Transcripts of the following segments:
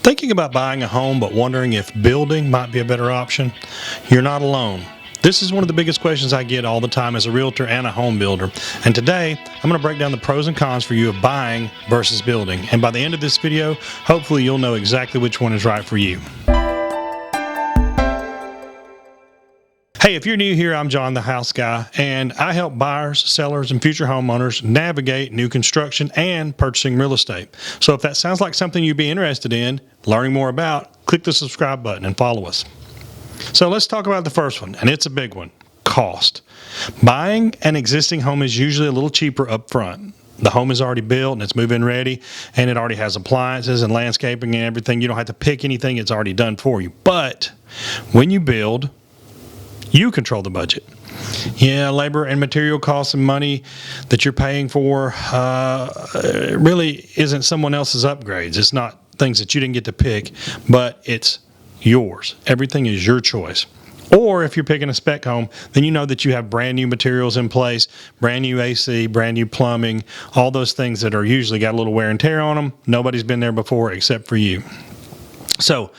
Thinking about buying a home but wondering if building might be a better option? You're not alone. This is one of the biggest questions I get all the time as a realtor and a home builder. And today, I'm going to break down the pros and cons for you of buying versus building. And by the end of this video, hopefully you'll know exactly which one is right for you. Hey, if you're new here, I'm John, the house guy, and I help buyers, sellers, and future homeowners navigate new construction and purchasing real estate. So if that sounds like something you'd be interested in learning more about, click the subscribe button and follow us. So let's talk about the first one, and it's a big one: cost. Buying an existing home is usually a little cheaper up front. The home is already built and it's move-in ready, and it already has appliances and landscaping and everything. You don't have to pick anything, it's already done for you. But when you build, you control the budget. Yeah, labor and material costs and money that you're paying for really isn't someone else's upgrades. It's not things that you didn't get to pick, but it's yours. Everything is your choice. Or if you're picking a spec home, then you know that you have brand new materials in place, brand new AC, brand new plumbing, all those things that are usually got a little wear and tear on them. Nobody's been there before except for you. So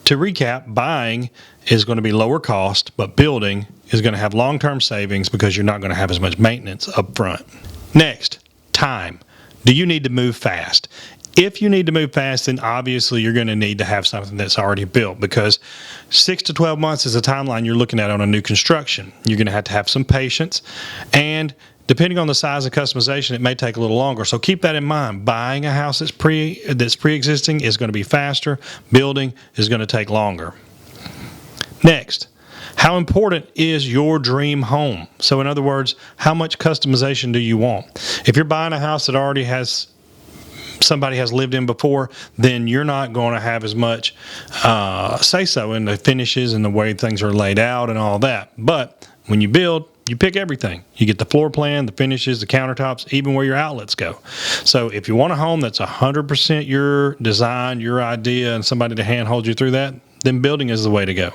to recap, buying is going to be lower cost, but building is going to have long-term savings because you're not going to have as much maintenance up front. Next, time. Do you need to move fast? If you need to move fast, then obviously you're going to need to have something that's already built, because 6 to 12 months is the timeline you're looking at on a new construction. You're going to have some patience, and depending on the size of customization, it may take a little longer. So keep that in mind. Buying a house that's pre-existing is going to be faster. Building is going to take longer. Next, how important is your dream home? So in other words, how much customization do you want? If you're buying a house that already has somebody has lived in before, then you're not going to have as much say-so in the finishes and the way things are laid out and all that. But when you build, you pick everything. You get the floor plan, the finishes, the countertops, even where your outlets go. So if you want a home that's 100% your design, your idea, and somebody to handhold you through that, then building is the way to go.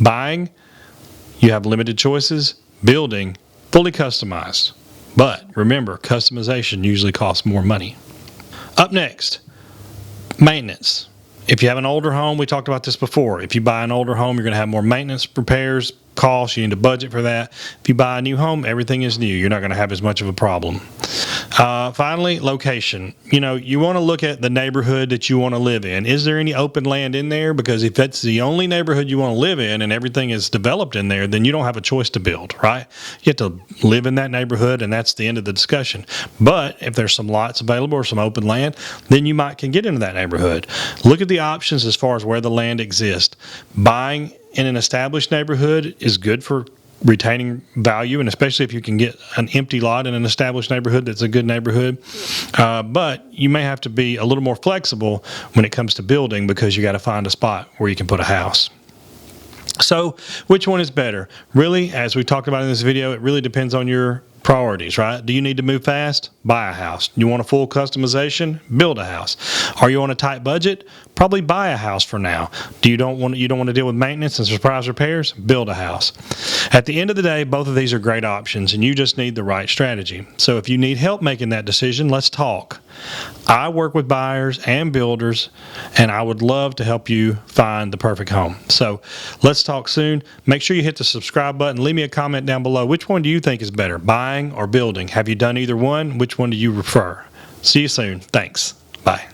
Buying, you have limited choices. Building, fully customized. But remember, customization usually costs more money. Up next, maintenance. If you have an older home, we talked about this before. If you buy an older home, you're going to have more maintenance, repairs, costs. You need to budget for that. If you buy a new home, everything is new. You're not going to have as much of a problem. Finally, location. You want to look at the neighborhood that you want to live in. Is there any open land in there? Because if that's the only neighborhood you want to live in and everything is developed in there, then you don't have a choice to build, right? You have to live in that neighborhood, and that's the end of the discussion. But if there's some lots available or some open land, then you can get into that neighborhood. Look at the options as far as where the land exists. Buying in an established neighborhood is good for retaining value, and especially if you can get an empty lot in an established neighborhood that's a good neighborhood. But you may have to be a little more flexible when it comes to building, because you got to find a spot where you can put a house. So which one is better? Really, as we talked about in this video, it really depends on your priorities, right? Do you need to move fast? Buy a house. You want a full customization? Build a house. Are you on a tight budget? Probably buy a house for now. You don't want to deal with maintenance and surprise repairs? Build a house. At the end of the day, both of these are great options, and you just need the right strategy. So if you need help making that decision, let's talk. I work with buyers and builders, and I would love to help you find the perfect home. So let's talk soon. Make sure you hit the subscribe button. Leave me a comment down below. Which one do you think is better, buying or building? Have you done either one? Which one do you prefer? See you soon. Thanks. Bye.